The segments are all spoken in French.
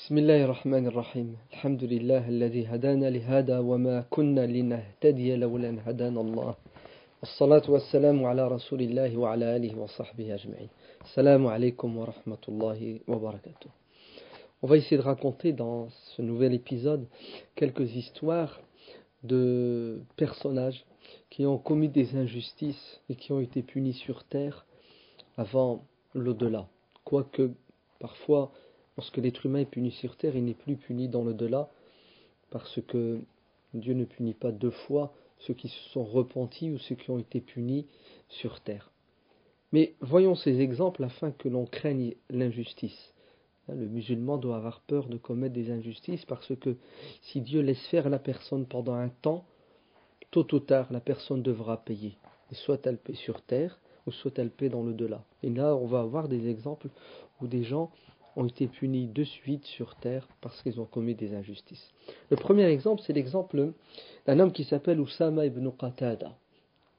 بسم الله الرحمن الرحيم الحمد لله الذي هدانا لهذا وما كنا لنهتدي لولا أن هدانا الله والصلاة والسلام على رسول الله وعلى آله وصحبه أجمعين. السلام عليكم ورحمة الله وبركاته. On va essayer de raconter dans ce nouvel épisode quelques histoires de personnages qui ont commis des injustices et qui ont été punis sur terre avant l'au-delà. Quoique parfois, lorsque l'être humain est puni sur terre, il n'est plus puni dans l'au-delà, parce que Dieu ne punit pas deux fois ceux qui se sont repentis ou ceux qui ont été punis sur terre. Mais voyons ces exemples afin que l'on craigne l'injustice. Le musulman doit avoir peur de commettre des injustices, parce que si Dieu laisse faire la personne pendant un temps, tôt ou tard la personne devra payer. Et soit elle paie sur terre, ou soit elle paie dans l'au-delà. Et là on va avoir des exemples où des gens ont été punis de suite sur terre parce qu'ils ont commis des injustices. Le premier exemple, c'est l'exemple d'un homme qui s'appelle Oussama ibn Qatada.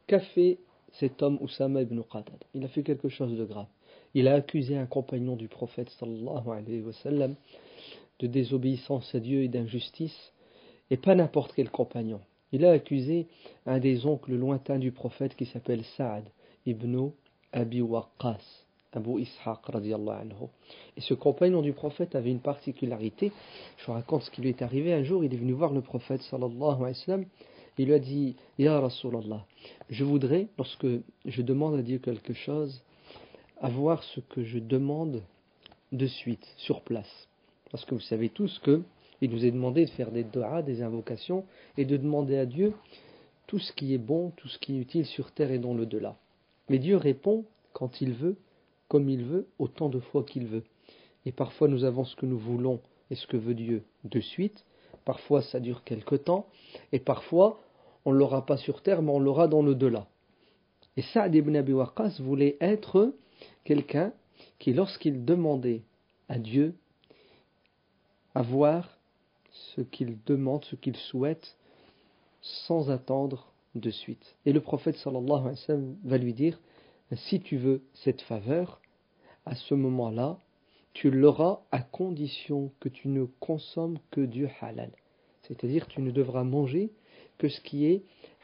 Qu'a fait cet homme Oussama ibn Qatada? Il a fait quelque chose de grave. Il a accusé un compagnon du prophète sallallahu alayhi wa sallam de désobéissance à Dieu et d'injustice, et pas n'importe quel compagnon. Il a accusé un des oncles lointains du prophète qui s'appelle Saad ibn Abi Waqqas, Abu Ishaq radiallahu anhu. Et ce compagnon du prophète avait une particularité. Je vous raconte ce qui lui est arrivé. Un jour, il est venu voir le prophète sallallahu alayhi wa sallam. Il lui a dit: Ya Rasulallah, je voudrais, lorsque je demande à Dieu quelque chose, avoir ce que je demande de suite, sur place. Parce que vous savez tous que il nous est demandé de faire des du'a, des invocations, et de demander à Dieu tout ce qui est bon, tout ce qui est utile sur terre et dans l'au-delà. Mais Dieu répond quand il veut, comme il veut, autant de fois qu'il veut. Et parfois nous avons ce que nous voulons et ce que veut Dieu de suite. Parfois ça dure quelque temps, et parfois on ne l'aura pas sur terre, mais on l'aura dans l'au-delà. Et Saad ibn Abi Waqqas voulait être quelqu'un qui, lorsqu'il demandait à Dieu, avoir ce qu'il demande, ce qu'il souhaite, sans attendre de suite. Et le prophète sallallahu alayhi wa sallam va lui dire: si tu veux cette faveur, à ce moment-là, tu l'auras à condition que tu ne consommes que du halal. C'est-à-dire tu ne devras manger que ce qui est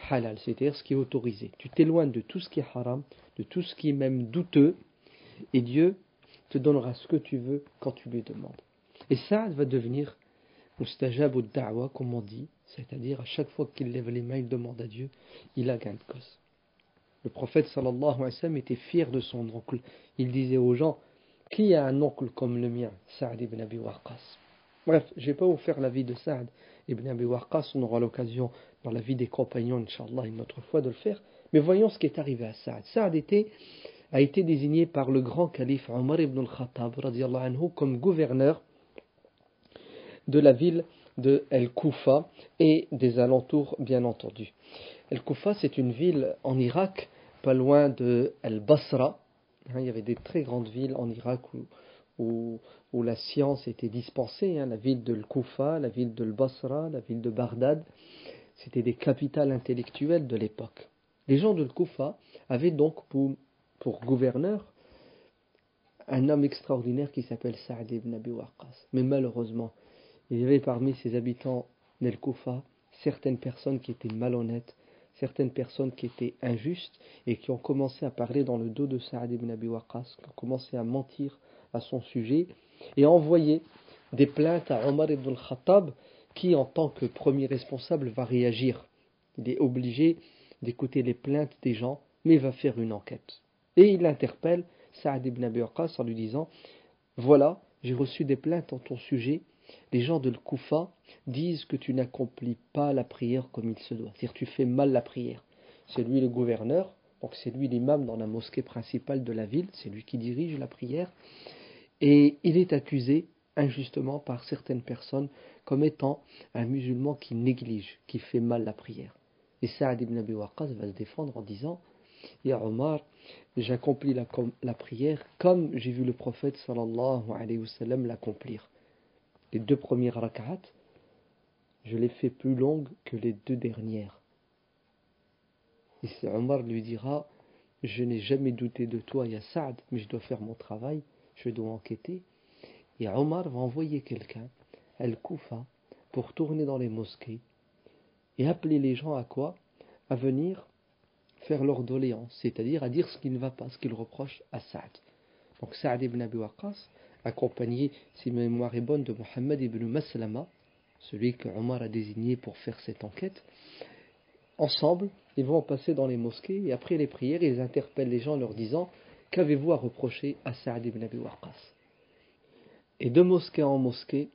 halal, c'est-à-dire ce qui est autorisé. Tu t'éloignes de tout ce qui est haram, de tout ce qui est même douteux, et Dieu te donnera ce que tu veux quand tu lui demandes. Et Saad va devenir mustajab ou da'wa, comme on dit, c'est-à-dire à chaque fois qu'il lève les mains, il demande à Dieu, il a gain de cause. Le prophète sallallahu alayhi wa sallam était fier de son oncle. Il disait aux gens: qui a un oncle comme le mien, Saad ibn Abi Waqqas? Bref, je ne vais pas vous faire la vie de Saad ibn Abi Waqqas, on aura l'occasion dans la vie des compagnons, Inch'Allah, une autre fois de le faire. Mais voyons ce qui est arrivé à Saad. Saad a été désigné par le grand calife Omar ibn al-Khattab radiallahu anhu comme gouverneur de la ville de El-Koufa et des alentours, bien entendu. El-Koufa, c'est une ville en Irak, pas loin de El-Basra. Il y avait des très grandes villes en Irak où la science était dispensée. La ville de El-Koufa, la ville de El-Basra, la ville de Bagdad, c'était des capitales intellectuelles de l'époque. Les gens de El-Koufa avaient donc pour gouverneur un homme extraordinaire qui s'appelle Saad ibn Abi Waqqas. Mais malheureusement, il y avait parmi ses habitants d'El-Koufa certaines personnes qui étaient malhonnêtes, certaines personnes qui étaient injustes et qui ont commencé à parler dans le dos de Saad ibn Abi Waqqas, qui ont commencé à mentir à son sujet et à envoyer des plaintes à Omar ibn al-Khattab, qui en tant que premier responsable va réagir. Il est obligé d'écouter les plaintes des gens, mais il va faire une enquête. Et il interpelle Saad ibn Abi Waqqas en lui disant: voilà, j'ai reçu des plaintes en ton sujet. Les gens de Koufa disent que tu n'accomplis pas la prière comme il se doit. C'est-à-dire tu fais mal la prière. C'est lui le gouverneur, donc c'est lui l'imam dans la mosquée principale de la ville, c'est lui qui dirige la prière. Et il est accusé injustement par certaines personnes comme étant un musulman qui néglige, qui fait mal la prière. Et Saad ibn Abi Waqqas va se défendre en disant: Ya Omar, j'accomplis la prière comme j'ai vu le prophète sallallahu alayhi wa sallam l'accomplir. Les 2 premières rak'at, je les fais plus longues que les 2 dernières. Et Omar lui dira: je n'ai jamais douté de toi, ya Saad, mais je dois faire mon travail, je dois enquêter. Et Omar va envoyer quelqu'un, Al-Koufa, pour tourner dans les mosquées et appeler les gens à quoi? À venir faire leur doléance, c'est-à-dire à dire ce qui ne va pas, ce qu'ils reprochent à Saad. Donc Saad ibn Abi Waqqas, accompagné, si ma mémoire est bonne, de Mohammed ibn Maslama, celui que Omar a désigné pour faire cette enquête, ensemble, ils vont passer dans les mosquées et après les prières, ils interpellent les gens en leur disant: qu'avez-vous à reprocher à Saad ibn Abi Waqqas? Et de mosquée en mosquée,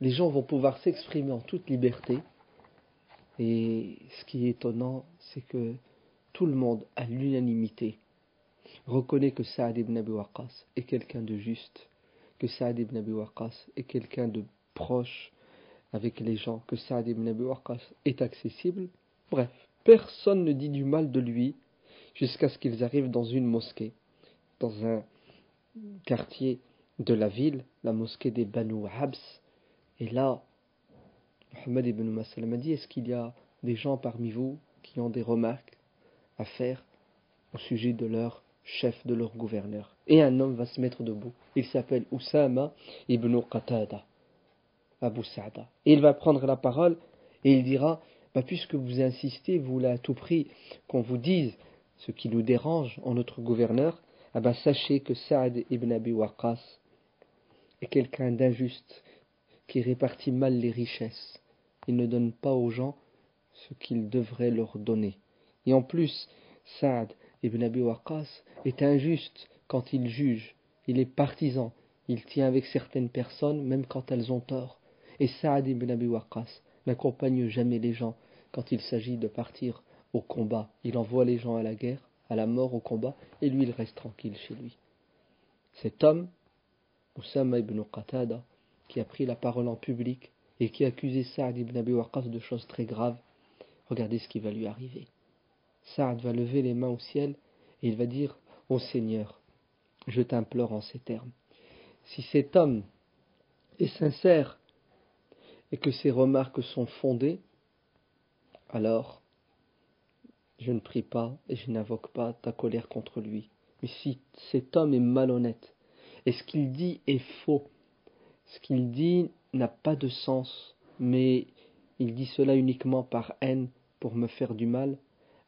les gens vont pouvoir s'exprimer en toute liberté. Et ce qui est étonnant, c'est que tout le monde, à l'unanimité, reconnaît que Saad ibn Abi Waqqas est quelqu'un de juste, que Saad ibn Abi Waqqas est quelqu'un de proche avec les gens, que Saad ibn Abi Waqqas est accessible. Bref, personne ne dit du mal de lui jusqu'à ce qu'ils arrivent dans une mosquée, dans un quartier de la ville, la mosquée des Banu Habs. Et là, Mohammed ibn Maslama dit: est-ce qu'il y a des gens parmi vous qui ont des remarques à faire au sujet de leur chef, de leur gouverneur? Et un homme va se mettre debout. Il s'appelle Oussama ibn Qatada, Abu Sa'da. Et il va prendre la parole et il dira: puisque vous insistez, vous voulez à tout prix qu'on vous dise ce qui nous dérange en notre gouverneur, sachez que Saad ibn Abi Waqqas est quelqu'un d'injuste, qui répartit mal les richesses. Il ne donne pas aux gens ce qu'il devrait leur donner. Et en plus, Saad ibn Abi Waqqas est injuste quand il juge. Il est partisan. Il tient avec certaines personnes, même quand elles ont tort. Et Saad ibn Abi Waqqas n'accompagne jamais les gens quand il s'agit de partir au combat. Il envoie les gens à la guerre, à la mort, au combat, et lui, il reste tranquille chez lui. Cet homme, Oussama ibn Qatada, qui a pris la parole en public et qui a accusé Saad ibn Abi Waqqas de choses très graves, regardez ce qui va lui arriver. Saad va lever les mains au ciel et il va dire: ô Seigneur, je t'implore en ces termes, si cet homme est sincère et que ses remarques sont fondées, alors je ne prie pas et je n'invoque pas ta colère contre lui. Mais si cet homme est malhonnête et ce qu'il dit est faux, ce qu'il dit n'a pas de sens, mais il dit cela uniquement par haine pour me faire du mal,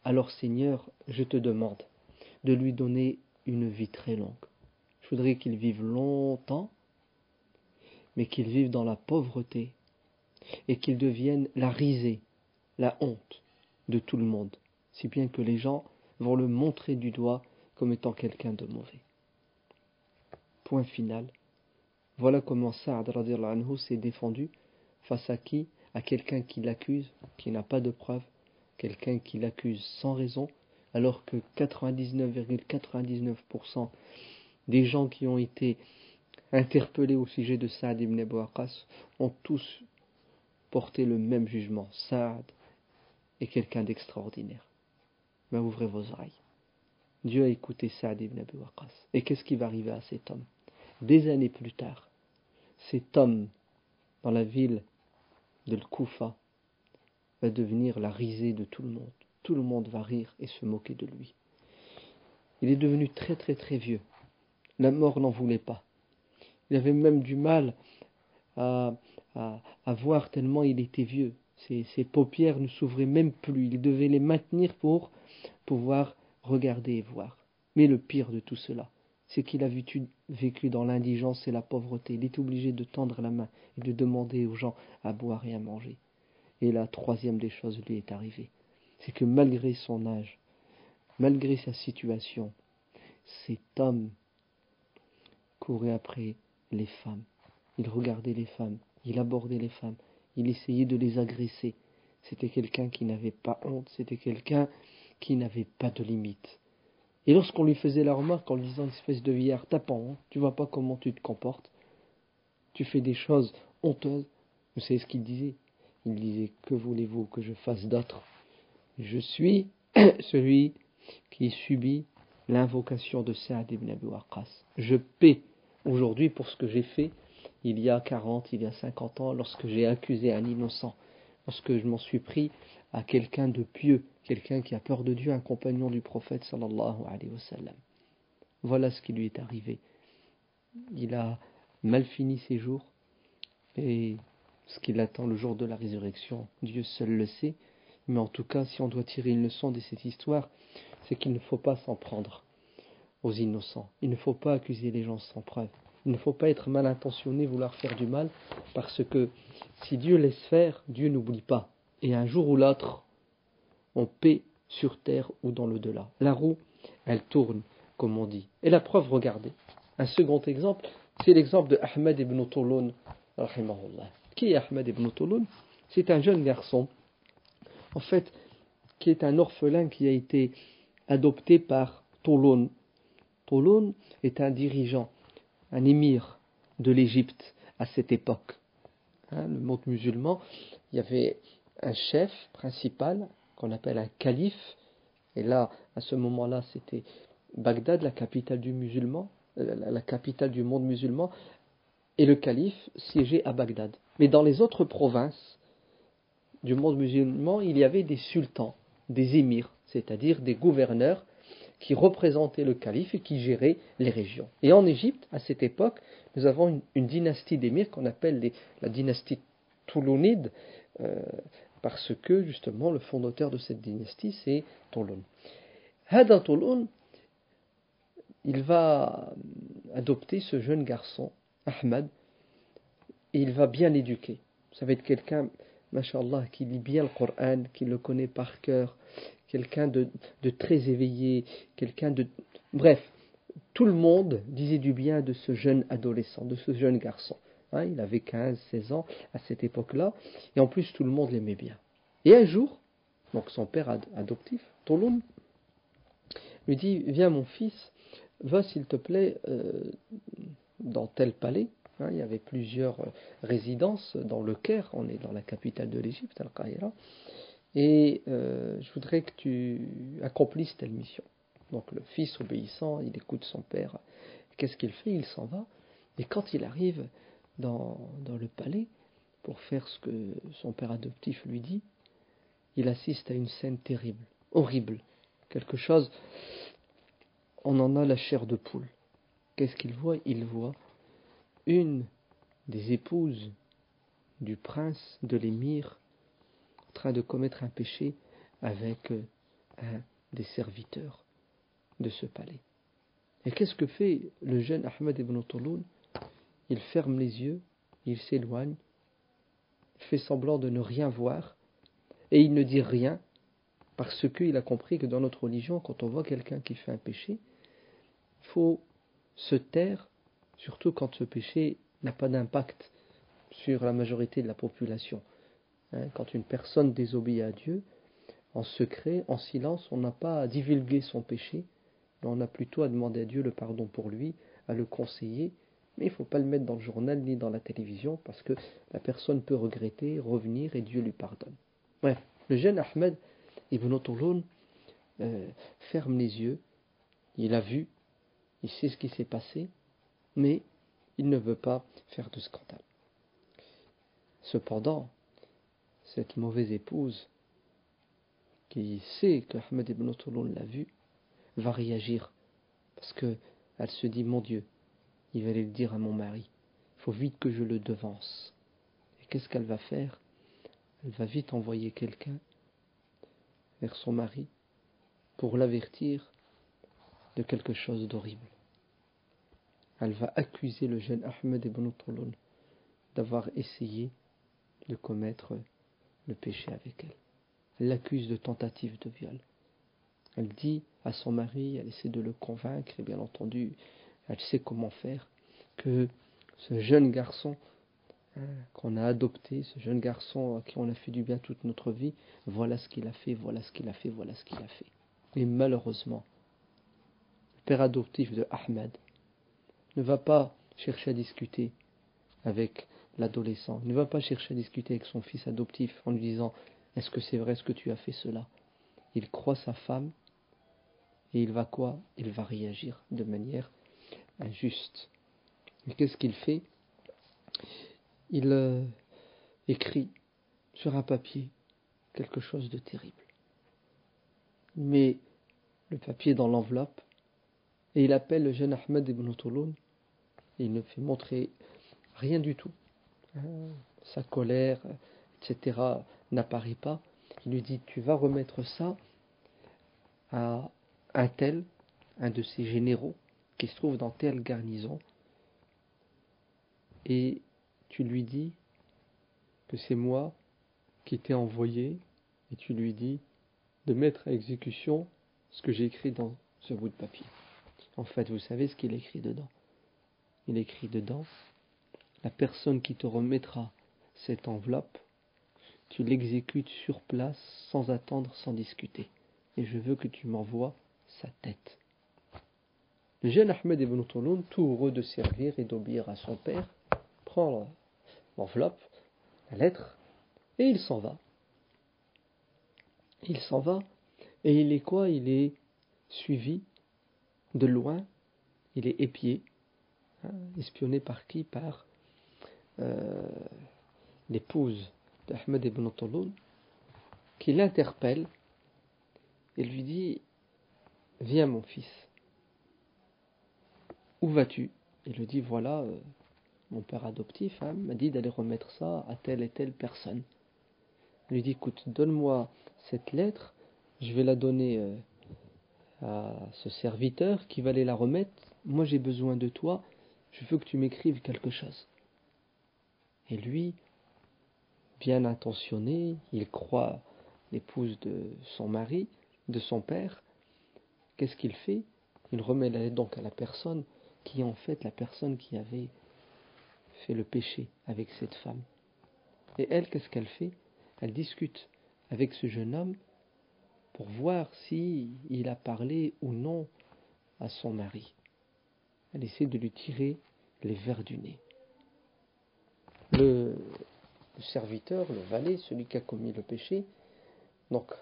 alors Seigneur, je te demande de lui donner une vie très longue. Je voudrais qu'il vive longtemps, mais qu'il vive dans la pauvreté et qu'il devienne la risée, la honte de tout le monde, si bien que les gens vont le montrer du doigt comme étant quelqu'un de mauvais. Point final. Voilà comment Saad radiallahu anhu s'est défendu face à qui? À quelqu'un qui l'accuse, qui n'a pas de preuves, quelqu'un qui l'accuse sans raison, alors que 99,99% des gens qui ont été interpellés au sujet de Saad ibn Abi Waqqas ont tous porté le même jugement. Saad est quelqu'un d'extraordinaire. Mais ouvrez vos oreilles. Dieu a écouté Saad ibn Abi Waqqas. Et qu'est-ce qui va arriver à cet homme? Des années plus tard, cet homme, dans la ville de Koufa, va devenir la risée de tout le monde. Tout le monde va rire et se moquer de lui. Il est devenu très très très vieux. La mort n'en voulait pas. Il avait même du mal à voir tellement il était vieux. Ses paupières ne s'ouvraient même plus. Il devait les maintenir pour pouvoir regarder et voir. Mais le pire de tout cela, c'est qu'il a vécu dans l'indigence et la pauvreté. Il est obligé de tendre la main et de demander aux gens à boire et à manger. Et la troisième des choses lui est arrivée. C'est que malgré son âge, malgré sa situation, cet homme courait après les femmes. Il regardait les femmes, il abordait les femmes, il essayait de les agresser. C'était quelqu'un qui n'avait pas honte, c'était quelqu'un qui n'avait pas de limite. Et lorsqu'on lui faisait la remarque en lui disant: espèce de vieillard tapant, hein, tu vois pas comment tu te comportes, tu fais des choses honteuses, vous savez ce qu'il disait? Il disait: que voulez-vous que je fasse d'autre? Je suis celui qui subit l'invocation de Saad ibn Abi Waqqas. Je paie aujourd'hui pour ce que j'ai fait il y a 40, il y a 50 ans, lorsque j'ai accusé un innocent, lorsque je m'en suis pris à quelqu'un de pieux, quelqu'un qui a peur de Dieu, un compagnon du prophète sallallahu alayhi wa sallam. Voilà ce qui lui est arrivé. Il a mal fini ses jours, et ce qui l'attend le jour de la résurrection, Dieu seul le sait. Mais en tout cas, si on doit tirer une leçon de cette histoire, c'est qu'il ne faut pas s'en prendre aux innocents. Il ne faut pas accuser les gens sans preuve. Il ne faut pas être mal intentionné, vouloir faire du mal, parce que si Dieu laisse faire, Dieu n'oublie pas. Et un jour ou l'autre, on paie sur terre ou dans l'au-delà. La roue, elle tourne, comme on dit. Et la preuve, regardez. Un second exemple, c'est l'exemple de Ahmed ibn Touloun, rahimahullah. Qui est Ahmed ibn Touloun? C'est un jeune garçon, en fait, qui est un orphelin qui a été adopté par Touloun. Touloun est un dirigeant, un émir de l'Égypte à cette époque. Le monde musulman, il y avait un chef principal qu'on appelle un calife. Et là, à ce moment-là, c'était Bagdad, la capitale du musulman, la capitale du monde musulman, et le calife siégeait à Bagdad. Mais dans les autres provinces du monde musulman, il y avait des sultans, des émirs, c'est-à-dire des gouverneurs qui représentaient le calife et qui géraient les régions. Et en Égypte, à cette époque, nous avons une dynastie d'émirs qu'on appelle la dynastie toulounide, parce que justement le fondateur de cette dynastie, c'est Touloun. Hada Touloun, il va adopter ce jeune garçon, Ahmad, et il va bien l'éduquer. Ça va être quelqu'un, mashallah, qui lit bien le Coran, qui le connaît par cœur, quelqu'un de très éveillé, quelqu'un de... Bref, tout le monde disait du bien de ce jeune adolescent, de ce jeune garçon. Il avait 15, 16 ans à cette époque-là, et en plus tout le monde l'aimait bien. Et un jour, donc son père adoptif, Touloun, lui dit, viens mon fils, va s'il te plaît dans tel palais. Il y avait plusieurs résidences dans le Caire, on est dans la capitale de l'Égypte, Al-Qahira, et je voudrais que tu accomplisses telle mission. Donc le fils obéissant, il écoute son père. Qu'est-ce qu'il fait? Il s'en va, et quand il arrive dans le palais pour faire ce que son père adoptif lui dit, il assiste à une scène terrible, horrible, quelque chose, on en a la chair de poule. Qu'est-ce qu'il voit? Il voit une des épouses du prince, de l'émir, en train de commettre un péché avec un des serviteurs de ce palais. Et qu'est-ce que fait le jeune Ahmed ibn Touloun? Il ferme les yeux, il s'éloigne, fait semblant de ne rien voir, et il ne dit rien, parce qu'il a compris que dans notre religion, quand on voit quelqu'un qui fait un péché, il faut se taire, surtout quand ce péché n'a pas d'impact sur la majorité de la population. Quand une personne désobéit à Dieu, en secret, en silence, on n'a pas à divulguer son péché, mais on a plutôt à demander à Dieu le pardon pour lui, à le conseiller, mais il ne faut pas le mettre dans le journal ni dans la télévision, parce que la personne peut regretter, revenir, et Dieu lui pardonne. Bref, le jeune Ahmed ibn Touloun ferme les yeux, il a vu, il sait ce qui s'est passé, mais il ne veut pas faire de scandale. Cependant, cette mauvaise épouse, qui sait que Ahmed ibn Touloun l'a vu, va réagir, parce qu'elle se dit, mon Dieu, il va aller le dire à mon mari, il faut vite que je le devance. Et qu'est-ce qu'elle va faire? Elle va vite envoyer quelqu'un vers son mari pour l'avertir de quelque chose d'horrible. Elle va accuser le jeune Ahmed ibn Touloun d'avoir essayé de commettre le péché avec elle. Elle l'accuse de tentative de viol. Elle dit à son mari, elle essaie de le convaincre, et bien entendu, elle sait comment faire, que ce jeune garçon qu'on a adopté, ce jeune garçon à qui on a fait du bien toute notre vie, voilà ce qu'il a fait, voilà ce qu'il a fait, voilà ce qu'il a fait. Et malheureusement, le père adoptif de Ahmed ne va pas chercher à discuter avec l'adolescent, il ne va pas chercher à discuter avec son fils adoptif en lui disant « Est-ce que c'est vrai ce que tu as fait cela ?» Il croit sa femme et il va quoi? Il va réagir de manière injuste. Et qu'est-ce qu'il fait? Il écrit sur un papier quelque chose de terrible. Il met le papier dans l'enveloppe et il appelle le jeune Ahmed ibn Touloun et il le fait montrer rien du tout. Sa colère, etc. n'apparaît pas. Il lui dit, tu vas remettre ça à un tel, un de ces généraux, qui se trouve dans telle garnison, et tu lui dis que c'est moi qui t'ai envoyé, et tu lui dis de mettre à exécution ce que j'ai écrit dans ce bout de papier. En fait, vous savez ce qu'il écrit dedans. Il écrit dedans, la personne qui te remettra cette enveloppe, tu l'exécutes sur place, sans attendre, sans discuter. Et je veux que tu m'envoies sa tête. Le jeune Ahmed ibn Touloun, tout heureux de servir et d'obéir à son père, prend l'enveloppe, la lettre, et il s'en va. Il s'en va, et il est quoi? Il est suivi de loin, il est épié, espionné par qui? Par l'épouse d'Ahmed ibn Touloun, qui l'interpelle et lui dit, viens mon fils, où vas-tu? Il lui dit, voilà, mon père adoptif m'a dit d'aller remettre ça à telle et telle personne. Il lui dit, écoute, donne-moi cette lettre, je vais la donner à ce serviteur qui va aller la remettre. Moi j'ai besoin de toi, je veux que tu m'écrives quelque chose. Et lui, bien intentionné, il croit l'épouse de son mari, de son père. Qu'est-ce qu'il fait? Il remet la lettre donc à la personne qui est en fait la personne qui avait fait le péché avec cette femme. Et elle, qu'est-ce qu'elle fait? Elle discute avec ce jeune homme pour voir si il a parlé ou non à son mari. Elle essaie de lui tirer les vers du nez. Le serviteur, le valet, celui qui a commis le péché, donc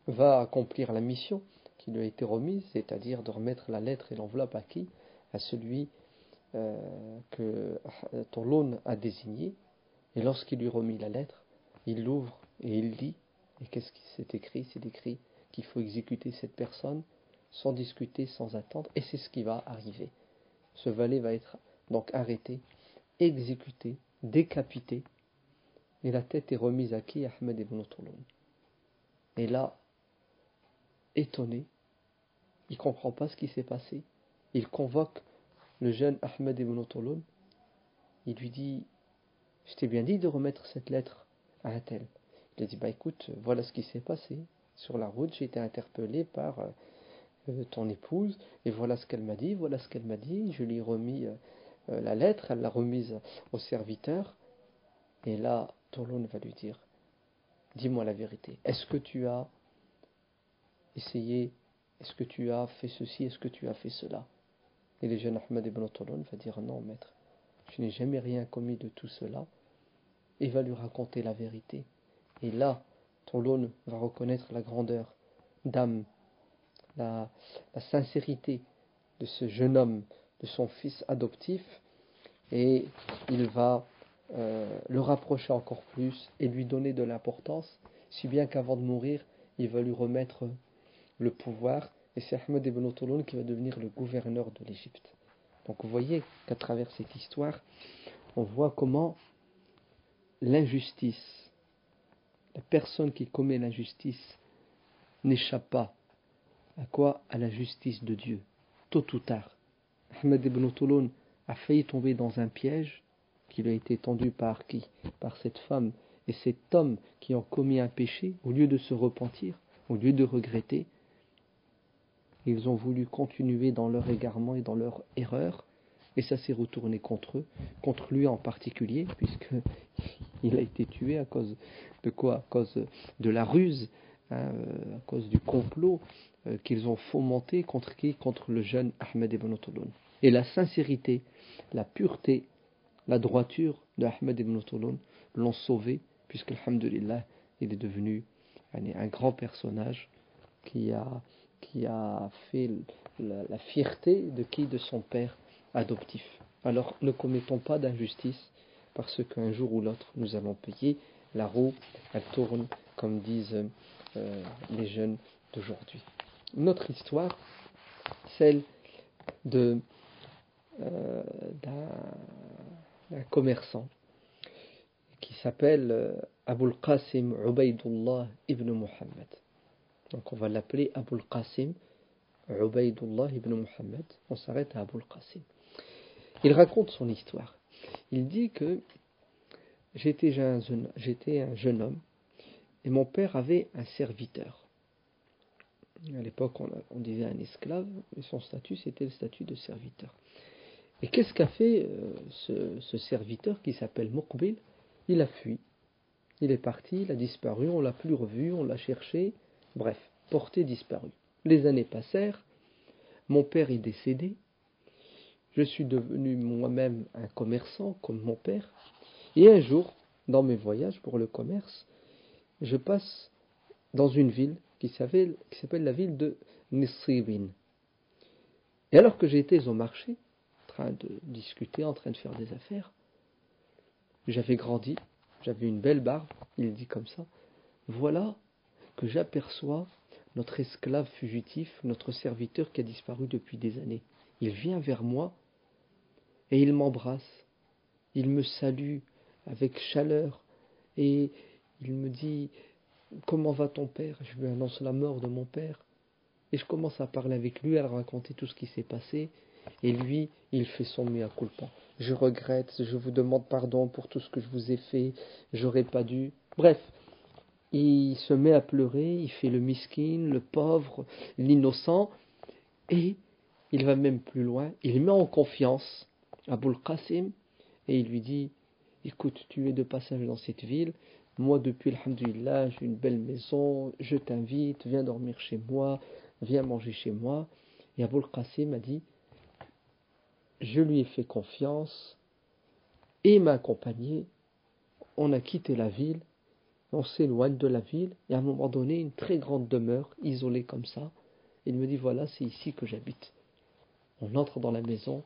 va accomplir la mission qui lui a été remise, c'est-à-dire de remettre la lettre et l'enveloppe à qui? À celui que Touloun a désigné. Et lorsqu'il lui remit la lettre, il l'ouvre et il lit. Et qu'est-ce qui s'est écrit? C'est écrit qu'il faut exécuter cette personne sans discuter, sans attendre. Et c'est ce qui va arriver. Ce valet va être donc arrêté, exécuté, décapité. Et la tête est remise à qui? Ahmed ibn Touloun. Et là, étonné, il ne comprend pas ce qui s'est passé. Il convoque le jeune Ahmed ibn Touloun. Il lui dit, je t'ai bien dit de remettre cette lettre à un tel. Il a dit, bah écoute, voilà ce qui s'est passé. Sur la route, j'ai été interpellé par ton épouse, et voilà ce qu'elle m'a dit, voilà ce qu'elle m'a dit. Je lui ai remis la lettre, elle l'a remise au serviteur. Et là, Touloun va lui dire, dis-moi la vérité. Est-ce que tu as essayé, est-ce que tu as fait ceci, est-ce que tu as fait cela? Et le jeune Ahmed ibn Touloun va dire, non maître, je n'ai jamais rien commis de tout cela. Et va lui raconter la vérité. Et là, Touloun va reconnaître la grandeur d'âme, la sincérité de ce jeune homme, de son fils adoptif, et il va le rapprocher encore plus et lui donner de l'importance, si bien qu'avant de mourir, il va lui remettre le pouvoir, et c'est Ahmed ibn Touloun qui va devenir le gouverneur de l'Égypte. Donc vous voyez qu'à travers cette histoire, on voit comment l'injustice, la personne qui commet l'injustice n'échappe pas à quoi? À la justice de Dieu, tôt ou tard. Ahmed ibn Touloun a failli tomber dans un piège qui lui a été tendu par qui? Par cette femme et cet homme qui ont commis un péché. Au lieu de se repentir, au lieu de regretter, ils ont voulu continuer dans leur égarement et dans leur erreur, et ça s'est retourné contre eux, contre lui en particulier, puisque il a été tué à cause de quoi? À cause de la ruse, à cause du complot qu'ils ont fomenté contre qui? Contre le jeune Ahmed ibn Touloun. Et la sincérité, la pureté, la droiture de Ahmed ibn Touloun l'ont sauvé, puisque, alhamdulillah, il est devenu un grand personnage qui a fait la fierté de qui? De son père adoptif. Alors ne commettons pas d'injustice, parce qu'un jour ou l'autre nous allons payer. La roue, elle tourne, comme disent les jeunes d'aujourd'hui. Une autre histoire, celle d'un un commerçant qui s'appelle Abul Qasim Ubaydullah ibn Muhammad. Donc on va l'appeler Abul Qasim Ubaydullah ibn Muhammad. On s'arrête à Abul Qasim. Il raconte son histoire. Il dit que j'étais un jeune homme et mon père avait un serviteur. À l'époque, on disait un esclave, mais son statut, c'était le statut de serviteur. Et qu'est-ce qu'a fait ce serviteur qui s'appelle Muqbil? Il a fui. Il est parti, il a disparu, on l'a plus revu, on l'a cherché. Bref, porté disparu. Les années passèrent, mon père est décédé, je suis devenu moi-même un commerçant comme mon père, et un jour, dans mes voyages pour le commerce, je passe dans une ville qui s'appelle la ville de Nisribin. Et alors que j'étais au marché, en train de discuter, en train de faire des affaires, j'avais grandi, j'avais une belle barbe, il dit comme ça, voilà que j'aperçois notre esclave fugitif, notre serviteur qui a disparu depuis des années. Il vient vers moi et il m'embrasse, il me salue avec chaleur et il me dit « Comment va ton père ?» Je lui annonce la mort de mon père et je commence à parler avec lui, à lui raconter tout ce qui s'est passé et lui, il fait son mea culpa. Je regrette, je vous demande pardon pour tout ce que je vous ai fait, j'aurais pas dû. Bref, il se met à pleurer, il fait le miskin, le pauvre, l'innocent, et il va même plus loin, il met en confiance Abul Qasim, et il lui dit, écoute, tu es de passage dans cette ville, moi depuis alhamdoulilah, j'ai une belle maison, je t'invite, viens dormir chez moi, viens manger chez moi. Et Abul Qasim a dit, je lui ai fait confiance, et il m'a accompagné, on a quitté la ville, on s'éloigne de la ville, et à un moment donné, une très grande demeure, isolée comme ça, il me dit, voilà, c'est ici que j'habite. On entre dans la maison,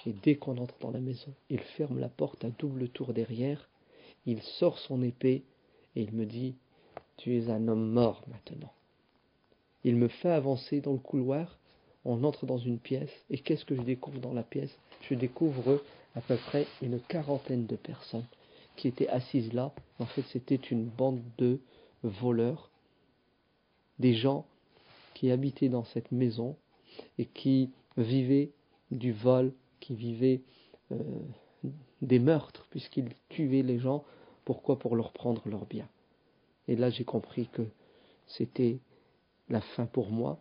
et dès qu'on entre dans la maison, il ferme la porte à double tour derrière, il sort son épée, et il me dit, tu es un homme mort maintenant. Il me fait avancer dans le couloir, on entre dans une pièce, et qu'est-ce que je découvre dans la pièce? Je découvre à peu près une quarantaine de personnes qui étaient assises là. En fait, c'était une bande de voleurs, des gens qui habitaient dans cette maison et qui vivaient du vol, qui vivaient euh, des meurtres, puisqu'ils tuaient les gens. Pourquoi? Pour leur prendre leurs biens. Et là, j'ai compris que c'était la fin pour moi.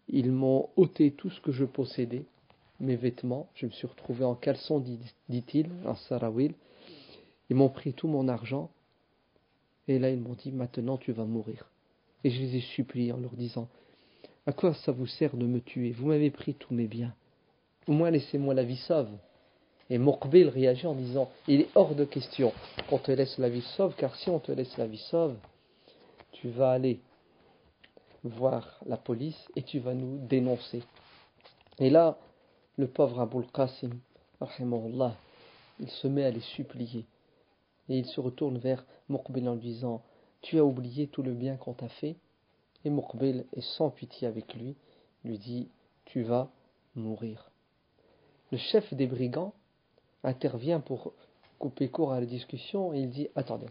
Ils m'ont ôté tout ce que je possédais, mes vêtements. Je me suis retrouvé en caleçon, dit-il, en sarawil. Ils m'ont pris tout mon argent. Et là, ils m'ont dit, maintenant tu vas mourir. Et je les ai suppliés en leur disant, à quoi ça vous sert de me tuer? Vous m'avez pris tous mes biens. Au moins laissez-moi la vie sauve. Et Muqbil réagit en disant, il est hors de question qu'on te laisse la vie sauve, car si on te laisse la vie sauve, tu vas aller voir la police et tu vas nous dénoncer. Et là, le pauvre Abul Qasim, rahimahullah, il se met à les supplier. Et il se retourne vers Muqbil en lui disant, tu as oublié tout le bien qu'on t'a fait? Et Muqbil est sans pitié avec lui, lui dit, tu vas mourir. Le chef des brigands intervient pour couper court à la discussion et il dit, attendez,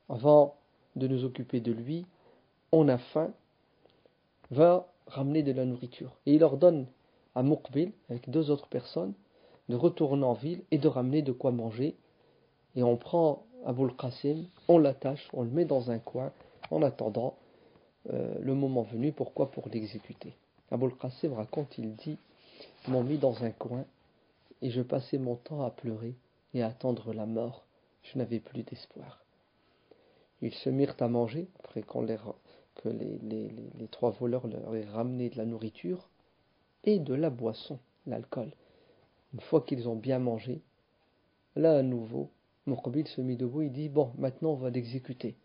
avant de nous occuper de lui, on a faim, va ramener de la nourriture. Et il ordonne à Muqbil, avec deux autres personnes, de retourner en ville et de ramener de quoi manger. Et on prend Abul Qasim, on l'attache, on le met dans un coin, en attendant le moment venu. Pourquoi? Pour l'exécuter. Abul Qasim raconte, il dit, ils m'ont mis dans un coin, et je passais mon temps à pleurer et à attendre la mort. Je n'avais plus d'espoir. Ils se mirent à manger, après que les trois voleurs leur aient ramené de la nourriture et de la boisson, l'alcool. Une fois qu'ils ont bien mangé, là à nouveau, Muqbil se mit debout, il dit, bon, maintenant on va l'exécuter.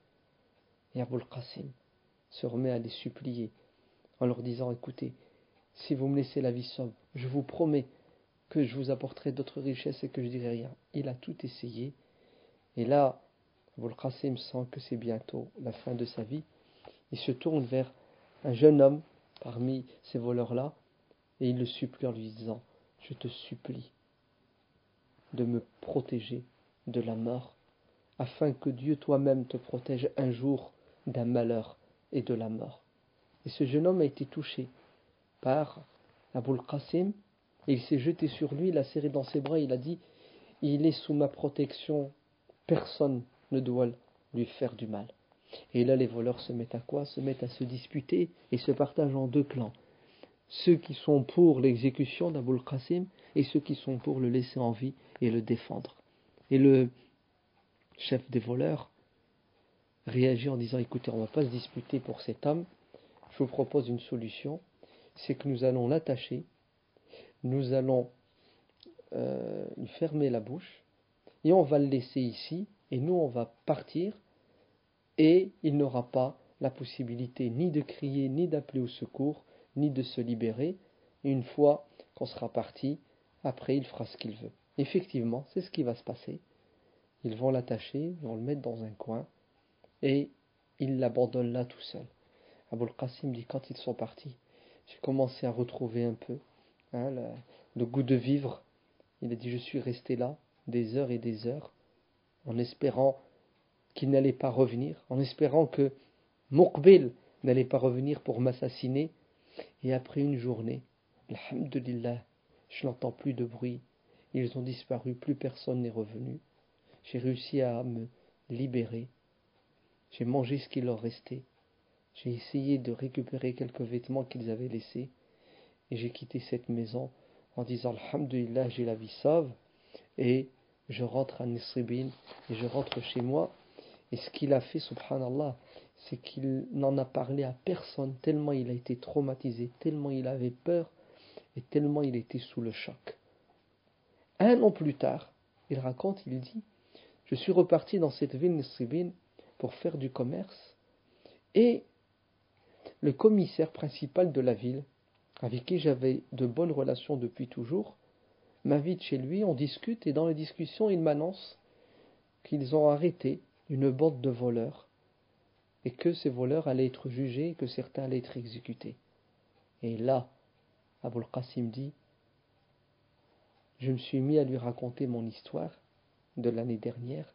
Et Abul Qasim se remet à les supplier, en leur disant, écoutez, si vous me laissez la vie sauve, je vous promets que je vous apporterai d'autres richesses et que je dirai rien. Il a tout essayé, et là, Abul Qasim sent que c'est bientôt la fin de sa vie. Il se tourne vers un jeune homme parmi ces voleurs-là, et il le supplie en lui disant, je te supplie, de me protéger de la mort, afin que Dieu toi-même te protège un jour d'un malheur et de la mort. Et ce jeune homme a été touché par Abul Qasim, et il s'est jeté sur lui, il l'a serré dans ses bras, il a dit: il est sous ma protection, personne ne doit lui faire du mal. Et là les voleurs se mettent à quoi? Se mettent à se disputer et se partagent en deux clans. Ceux qui sont pour l'exécution d'Abul Qasim et ceux qui sont pour le laisser en vie et le défendre. Et le chef des voleurs réagit en disant: écoutez, on ne va pas se disputer pour cet homme, je vous propose une solution, c'est que nous allons l'attacher, nous allons lui fermer la bouche, et on va le laisser ici, et nous on va partir, et il n'aura pas la possibilité ni de crier, ni d'appeler au secours, ni de se libérer. Et une fois qu'on sera parti, après il fera ce qu'il veut. Effectivement, c'est ce qui va se passer. Ils vont l'attacher, ils vont le mettre dans un coin, et ils l'abandonnent là tout seul. Abul Qasim dit: quand ils sont partis, j'ai commencé à retrouver un peu le goût de vivre. Il a dit: je suis resté là des heures et des heures, en espérant qu'il n'allait pas revenir, en espérant que Muqbil n'allait pas revenir pour m'assassiner. Et après une journée, alhamdulillah, je n'entends plus de bruit, ils ont disparu, plus personne n'est revenu. J'ai réussi à me libérer, j'ai mangé ce qu'il leur restait, j'ai essayé de récupérer quelques vêtements qu'ils avaient laissés, et j'ai quitté cette maison en disant: alhamdulillah, j'ai la vie sauve, et je rentre à Nisribin, et je rentre chez moi. Et ce qu'il a fait, subhanallah, c'est qu'il n'en a parlé à personne, tellement il a été traumatisé, tellement il avait peur, et tellement il était sous le choc. Un an plus tard, il raconte, il dit: je suis reparti dans cette ville Nisribin pour faire du commerce, et le commissaire principal de la ville, avec qui j'avais de bonnes relations depuis toujours, m'invite chez lui, on discute, et dans la discussion, il m'annonce qu'ils ont arrêté une bande de voleurs, et que ces voleurs allaient être jugés, et que certains allaient être exécutés. Et là, Abul Qasim dit: je me suis mis à lui raconter mon histoire de l'année dernière,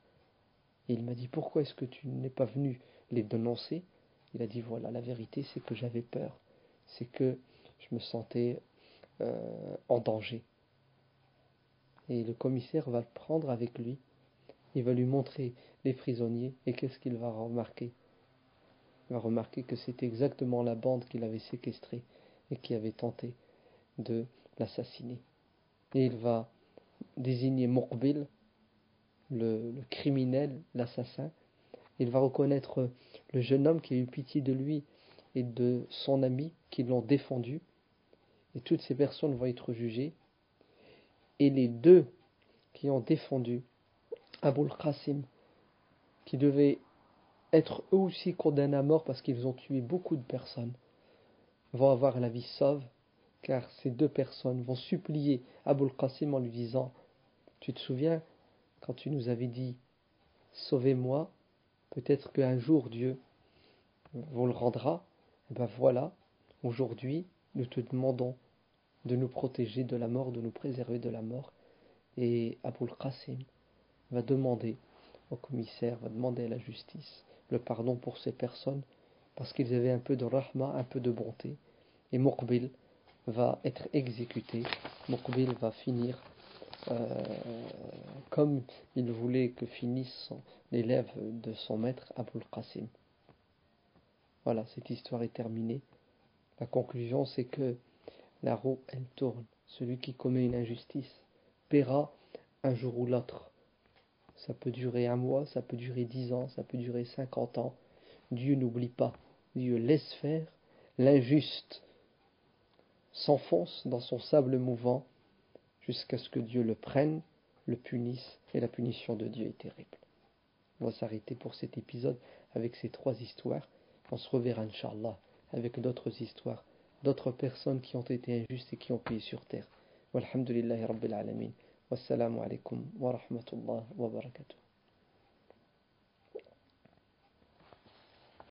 et il m'a dit: pourquoi est-ce que tu n'es pas venu les dénoncer? Il a dit: voilà, la vérité, c'est que j'avais peur, c'est que je me sentais en danger. Et le commissaire va le prendre avec lui, il va lui montrer les prisonniers, et qu'est-ce qu'il va remarquer? Il va remarquer que c'était exactement la bande qu'il avait séquestrée et qui avait tenté de l'assassiner. Et il va désigner Muqbil, le criminel, l'assassin. Il va reconnaître le jeune homme qui a eu pitié de lui et de son ami qui l'ont défendu. Et toutes ces personnes vont être jugées. Et les deux qui ont défendu Abul Qasim, qui devaient être eux aussi condamnés à mort parce qu'ils ont tué beaucoup de personnes, vont avoir la vie sauve, car ces deux personnes vont supplier Abul Qasim en lui disant: tu te souviens quand tu nous avais dit sauvez-moi, peut-être qu'un jour Dieu vous le rendra. Et ben voilà, aujourd'hui nous te demandons de nous protéger de la mort, de nous préserver de la mort. Et Abul Qasim va demander au commissaire, va demander à la justice le pardon pour ces personnes, parce qu'ils avaient un peu de rahma, un peu de bonté. Et Muqbil va être exécuté. Muqbil va finir comme il voulait que finisse l'élève de son maître Abul Qasim. Voilà, cette histoire est terminée. La conclusion, c'est que la roue, elle tourne. Celui qui commet une injustice paiera un jour ou l'autre. Ça peut durer un mois, ça peut durer 10 ans, ça peut durer 50 ans. Dieu n'oublie pas. Dieu laisse faire. L'injuste s'enfonce dans son sable mouvant jusqu'à ce que Dieu le prenne, le punisse, et la punition de Dieu est terrible. On va s'arrêter pour cet épisode avec ces 3 histoires. On se reverra, Inch'Allah, avec d'autres histoires, d'autres personnes qui ont été injustes et qui ont payé sur terre. Walhamdulillahi Rabbil Alamin. Wassalamu alaikum wa rahmatullah wa barakatuh.